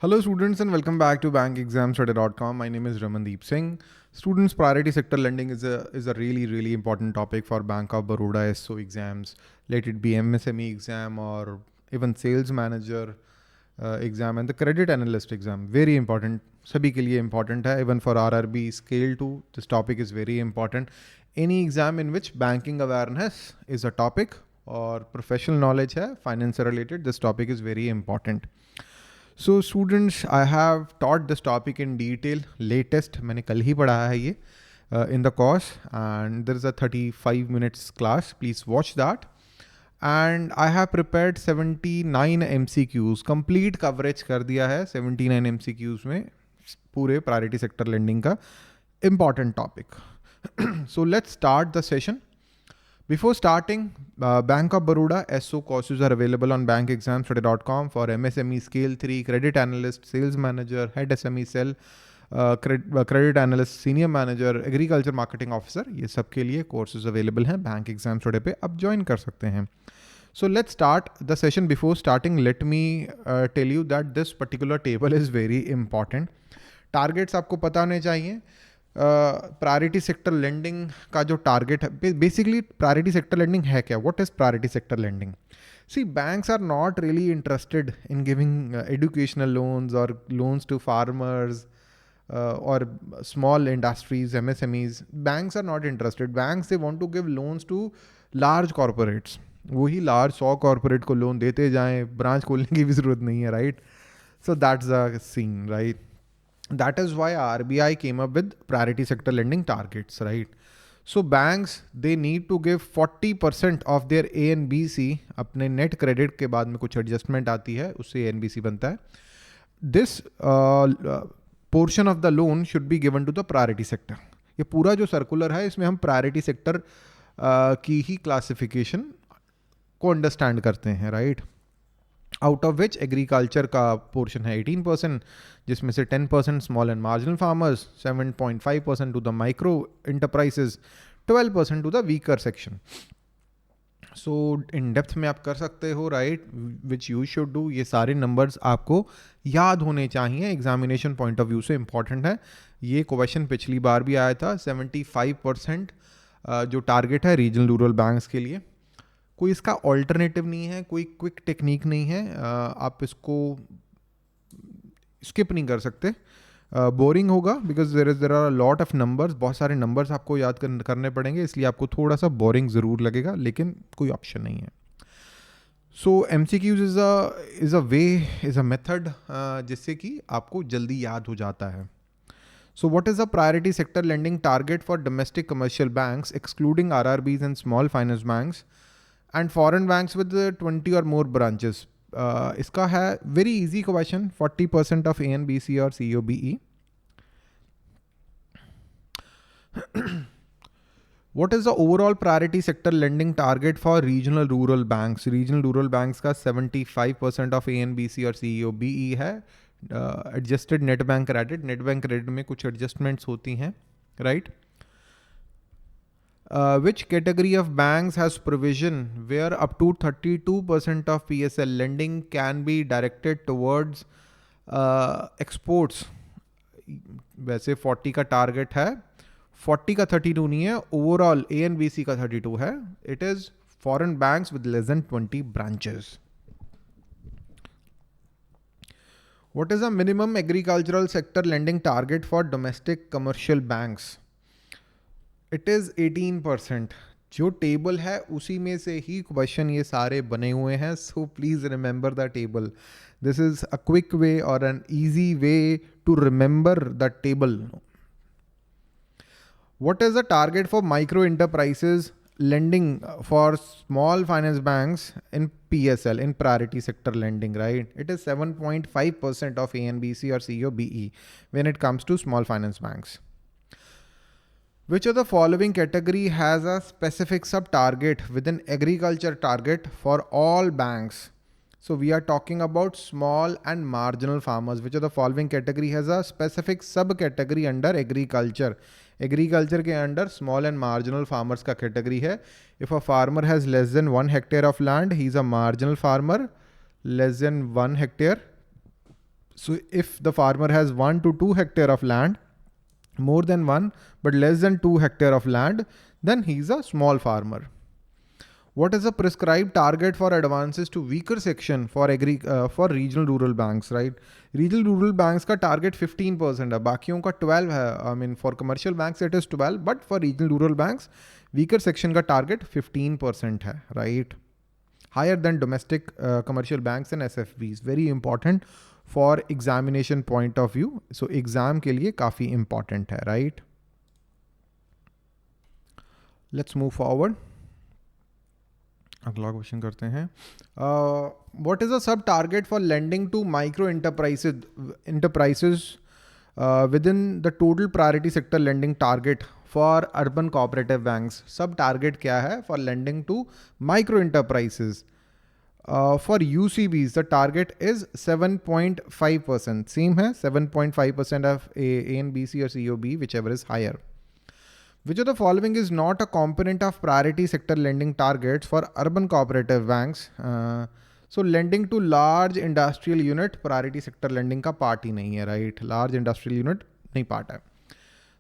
Hello students and welcome back to bankexamstudy.com. My name is Ramandeep Singh. Students, priority sector lending is a really important topic for Bank of Baroda SO exams. Let it be MSME exam or even sales manager exam and the credit analyst exam. Very important. सभी के लिए important है. Even for RRB scale 2, this topic is very important. Any exam in which banking awareness is a topic or professional knowledge है, finance related, this topic is very important. So students, I have taught this topic in detail. Latest मैंने कल ही पढ़ाया है ये in the course, and there is a 35 minutes class. Please watch that. And I have prepared 79 MCQs. Complete coverage कर दिया है 79 MCQs में पूरे priority sector lending का important topic. So let's start the session. Before starting, Bank of Baroda SO courses are available on bankexamstudy.com for MSME Scale 3, Credit Analyst, Sales Manager, Head SME Cell, Credit Analyst, Senior Manager, Agriculture Marketing Officer. ये सब के लिए courses available हैं Bank Exam Study पे, आप join कर सकते हैं. So let's start the session. Before starting, let me tell you that this particular table is very important. Targets आपको पता होने चाहिए. प्रायोरिटी सेक्टर लेंडिंग का जो टारगेट है, बेसिकली प्रायोरिटी सेक्टर लेंडिंग है क्या? What is priority sector lending? See, banks are not really interested in giving educational loans और लोन्स टू फार्मर्स और small industries, MSMEs. Banks are not interested. Banks they want to give loans to large corporates. वही large 100 corporate को loan देते जाएं, branch खोलने की भी जरूरत नहीं है, right? So that's the scene, right? That is why RBI came up with priority sector lending targets, right? So banks, they need to give 40% of their ANBC, अपने net credit के बाद में कुछ adjustment आती है, उससे ANBC बनता है. This portion of the loan should be given to the priority sector. ये पूरा जो circular है, इसमें हम priority sector की ही classification को understand करते हैं, right? Out of which agriculture का पोर्शन है 18%, जिसमें से 10% small and marginal farmers, 7.5% to the micro enterprises, 12% to the weaker section. So in depth में आप कर सकते हो, right, which you should do. ये सारे नंबर्स आपको याद होने चाहिए, एग्जामिनेशन पॉइंट ऑफ व्यू से इंपॉर्टेंट है. ये क्वेश्चन पिछली बार भी आया था. 75% जो टारगेट है रीजनल रूरल बैंक्स के लिए. कोई इसका ऑल्टरनेटिव नहीं है, कोई क्विक टेक्निक नहीं है. आप इसको स्किप नहीं कर सकते. बोरिंग होगा because there are lot of numbers, बहुत सारे नंबर्स आपको याद करने पड़ेंगे, इसलिए आपको थोड़ा सा बोरिंग ज़रूर लगेगा, लेकिन कोई ऑप्शन नहीं है. सो MCQs is a way, is a method जिससे कि आपको जल्दी याद हो जाता है. So what is the priority sector lending target for domestic commercial banks excluding RRBs and small finance banks and foreign banks with 20 or more branches? इसका है very easy question, 40% of ANBC or CEOBE. What is the overall priority sector lending target for regional rural banks? Regional rural banks का 75% of ANBC और CEOBE है. Adjusted net bank credit. Net bank credit में कुछ adjustments होती हैं, right? Which category of banks has provision where up to 32% of PSL lending can be directed towards exports? वैसे 40 का target है, 40 का 32 नहीं है, ओवरऑल ANBC का 32 है. It is foreign banks with less than 20 branches. What is the minimum agricultural sector lending target for domestic commercial banks? It is 18%. जो table है उसी में से ही क्वेश्चन ये सारे बने हुए हैं. So please remember the table. This is a quick way और an easy way to remember the table. What is the target for micro enterprises lending for small finance banks in PSL, in priority sector lending, right? It is 7.5% of ANBC or CEOBE when it comes to small finance banks. Which of the following category has a specific sub-target within agriculture target for all banks? So we are talking about small and marginal farmers. Which of the following category has a specific sub-category under agriculture? Agriculture के under small and marginal farmers का category है. If a farmer has less than 1 hectare of land, he is a marginal farmer. Less than 1 hectare, So if the farmer has 1 to 2 hectare of land, more than 1 but less than 2 hectare of land, then he's a small farmer. What is the prescribed target for advances to weaker section for for regional rural banks, right? Regional rural banks का target 15% है, बाकियों का 12 है. I mean for commercial banks it is 12, but for regional rural banks weaker section का target 15% है, right? Higher than domestic commercial banks and SFBs. Very important for examination point of view. So exam के लिए काफी important है, right? Let's move forward. अगला question करते हैं. What is the sub target for lending to micro enterprises within the total priority sector lending target for urban cooperative banks? Sub target क्या है for lending to micro enterprises? For UCBs, the target is 7.5%. Same है 7.5% of ANBC or CEOBE, whichever is higher. Which of the following is not a component of priority sector lending targets for urban cooperative banks? So lending to large industrial unit priority sector lending का part ही नहीं है, right? Large industrial unit नहीं part है.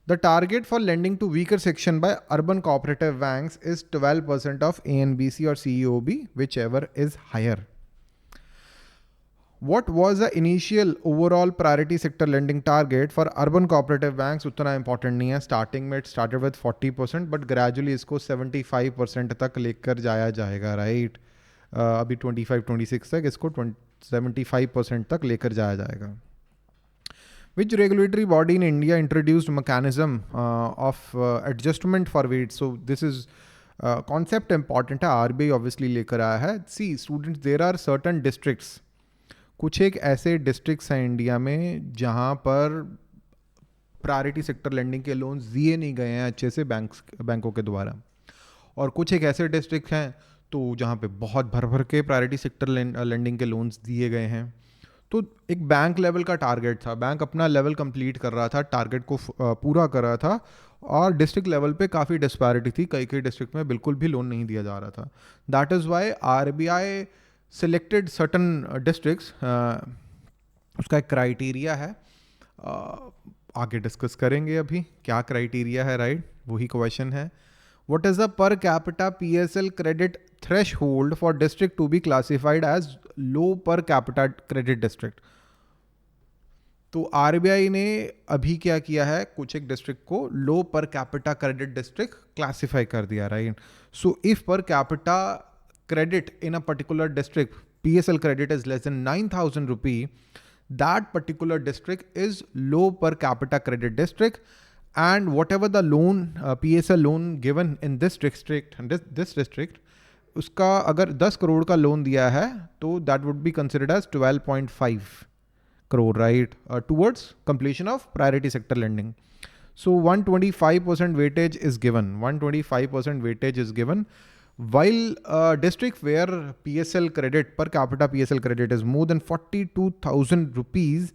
The target for lending to weaker section by urban cooperative banks is 12% of ANBC or CEOBE, whichever is higher. What was the initial overall priority sector lending target for urban cooperative banks? उतना important नहीं है. Starting में it started with 40%, but gradually इसको 75% तक लेकर जाया जाएगा, right? अभी 25-26 तक इसको 75% तक लेकर जाया जाएगा. Which regulatory body in India introduced mechanism of adjustment for weight? So this is concept important है. RBI obviously लेकर आया है. See students, there are certain districts. कुछ एक ऐसे डिस्ट्रिक्ट्स हैं इंडिया में जहाँ पर प्रायोरिटी सेक्टर लेंडिंग के लोन्स दिए नहीं गए हैं अच्छे से बैंकों के द्वारा, और कुछ एक ऐसे डिस्ट्रिक्ट हैं तो जहाँ पे बहुत भर भर के प्रायोरिटी सेक्टर लेंडिंग के लोन्स दिए गए हैं. तो एक बैंक लेवल का टारगेट था, बैंक अपना लेवल कंप्लीट कर रहा था, टारगेट को पूरा कर रहा था, और डिस्ट्रिक्ट लेवल पे काफ़ी डिस्पैरिटी थी. कई कई डिस्ट्रिक्ट में बिल्कुल भी लोन नहीं दिया जा रहा था. That is why RBI selected certain districts. उसका एक क्राइटेरिया है, आगे डिस्कस करेंगे अभी क्या क्राइटेरिया है, राइट? वही क्वेश्चन है. What is the per capita PSL credit threshold for district to be classified as low per capita credit district? तो RBI ने अभी क्या किया है, कुछ एक डिस्ट्रिक्ट को लो per capita credit district classify कर दिया, right? So if per capita credit in a particular district, PSL credit is less than 9,000 rupee, that particular district is low per capita credit district, and whatever the loan PSL loan given in this district and this district, उसका अगर 10 करोड़ का loan दिया है तो that would be considered as 12.5 crore, right? Towards completion of priority sector lending. So 125% weightage is given. 125% weightage is given. While district where PSL credit, per capita PSL credit is more than 42,000 rupees,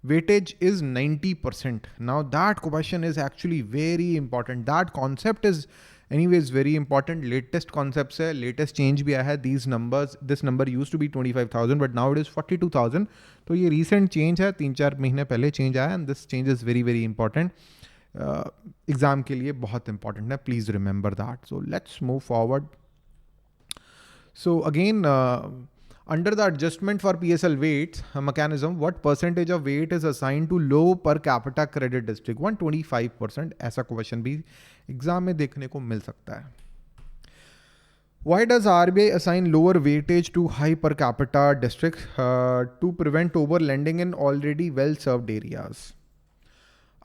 weightage is 90%. Now that question is actually very important. That concept is anyways very important. Latest concepts है, latest change भी आया है. These numbers, this number used to be 25,000 but now it is 42,000. तो ये recent change है, 3-4 महीने पहले change आया, and this change is very very important. Exam के लिए बहुत इंपॉर्टेंट है, please remember that. So let's move forward. So again under the adjustment for PSL weights mechanism, what percentage of weight is assign to low per capita credit district? 125%. ऐसा question भी exam में देखने को मिल सकता है. Why does RBI assign lower weightage to high per capita districts to prevent over lending in already well served areas?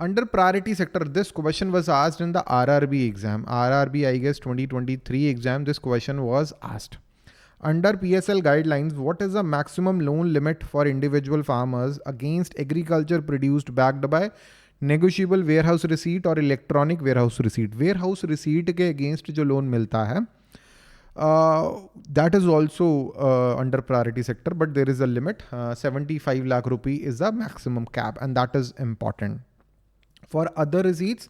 Under priority sector, this question was asked in the RRB exam. RRB, I guess 2023 exam, this question was asked. Under PSL guidelines, what is the maximum loan limit for individual farmers against agriculture produced backed by negotiable warehouse receipt or electronic warehouse receipt? Warehouse receipt के against जो loan मिलता है, that is also under priority sector, but there is a limit. 75 lakh rupee is the maximum cap, and that is important. For other receipts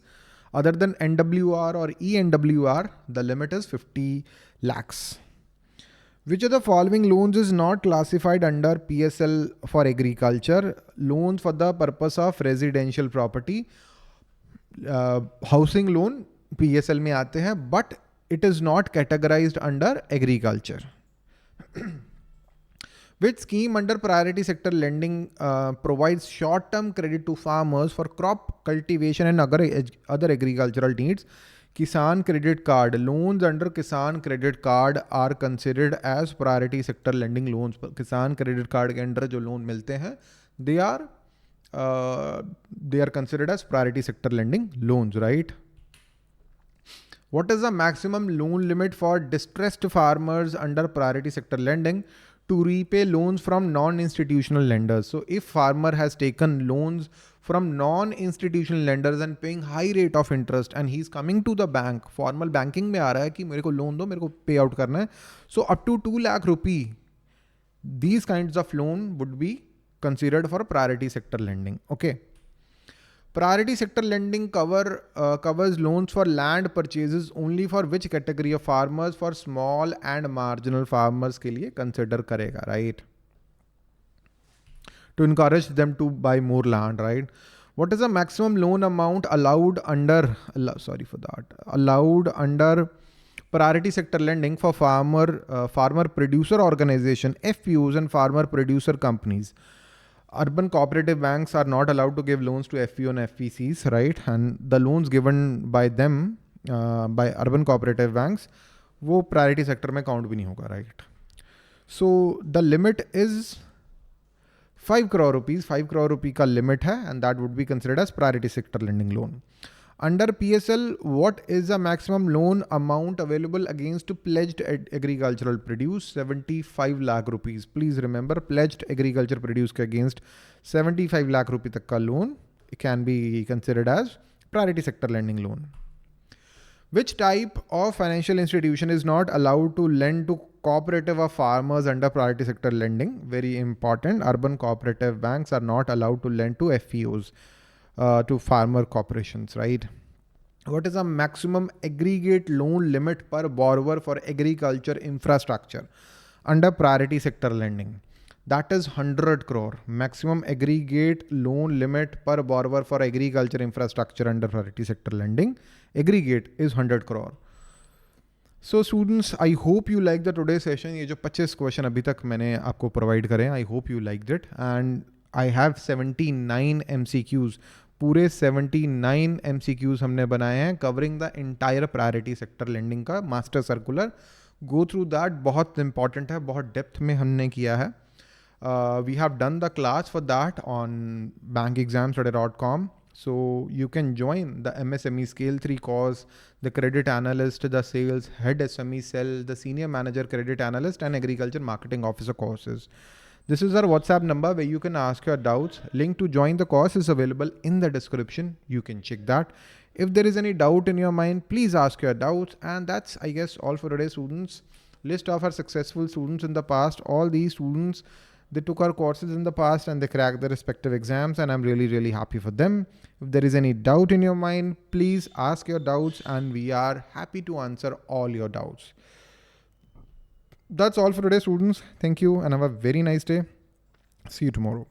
other than NWR or ENWR, the limit is 50 lakhs. Which of the following loans is not classified under PSL for agriculture? Loans for the purpose of residential property. Housing loan PSL में आते हैं, but it is not categorized under agriculture. Which scheme under priority sector lending provides short-term credit to farmers for crop cultivation and other agricultural needs? Kisan credit card. Loans under Kisan credit card are considered as priority sector lending loans. Kisan credit card के अंदर जो loan मिलते हैं, they are considered as priority sector lending loans, right? What is the maximum loan limit for distressed farmers under priority sector lending to repay loans from non-institutional lenders? So if farmer has taken loans from non-institutional lenders and paying high rate of interest and he's coming to the bank, formal banking में आ रहा है कि मेरे को loan दो, मेरे को pay out करना है. So up to 2 lakh rupee, these kinds of loan would be considered for priority sector lending. Okay. Priority sector lending covers loans for land purchases only for which category of farmers? For small and marginal farmers के लिए consider करेगा, right? To encourage them to buy more land, right? What is the maximum loan amount allowed under priority sector lending for farmer producer organization, FPOs and farmer producer companies? Urban cooperative banks are not allowed to give loans to FPO and FPCs, right? And the loans given by them, by urban cooperative banks, वो priority sector में count भी नहीं होगा, right? So the limit is 5 crore rupees. 5 crore rupee का limit है, and that would be considered as priority sector lending loan. Under PSL, what is the maximum loan amount available against pledged agricultural produce? 75 lakh rupees. Please remember, pledged agriculture produce के against 75 lakh rupee तक का loan can be considered as priority sector lending loan. Which type of financial institution is not allowed to lend to cooperative of farmers under priority sector lending? Very important. Urban cooperative banks are not allowed to lend to FPOs. To farmer corporations, right? What is the maximum aggregate loan limit per borrower for agriculture infrastructure under priority sector lending? That is 100 crore. Maximum aggregate loan limit per borrower for agriculture infrastructure under priority sector lending. Aggregate is 100 crore. So students, I hope you liked the today's session. ये जो 25 question अभी तक मैंने आपको provide करे, I hope you liked it. And I have 79 MCQs. पूरे 79 MCQs हमने बनाए हैं covering the entire priority sector lending का master circular. Go through that. बहुत important है, बहुत depth में हमने किया है. We have done the class for that on bankexams.com. So you can join the MSME Scale 3 course, the credit analyst, the sales head SME cell, the senior manager credit analyst and agriculture marketing officer courses. This is our WhatsApp number where you can ask your doubts. Link to join the course is available in the description. You can check that. If there is any doubt in your mind, please ask your doubts. And that's, I guess, all for today, students. List of our successful students in the past. All these students, they took our courses in the past and they cracked their respective exams, and I'm really, really happy for them. If there is any doubt in your mind, please ask your doubts and we are happy to answer all your doubts. That's all for today, students. Thank you and have a very nice day. See you tomorrow.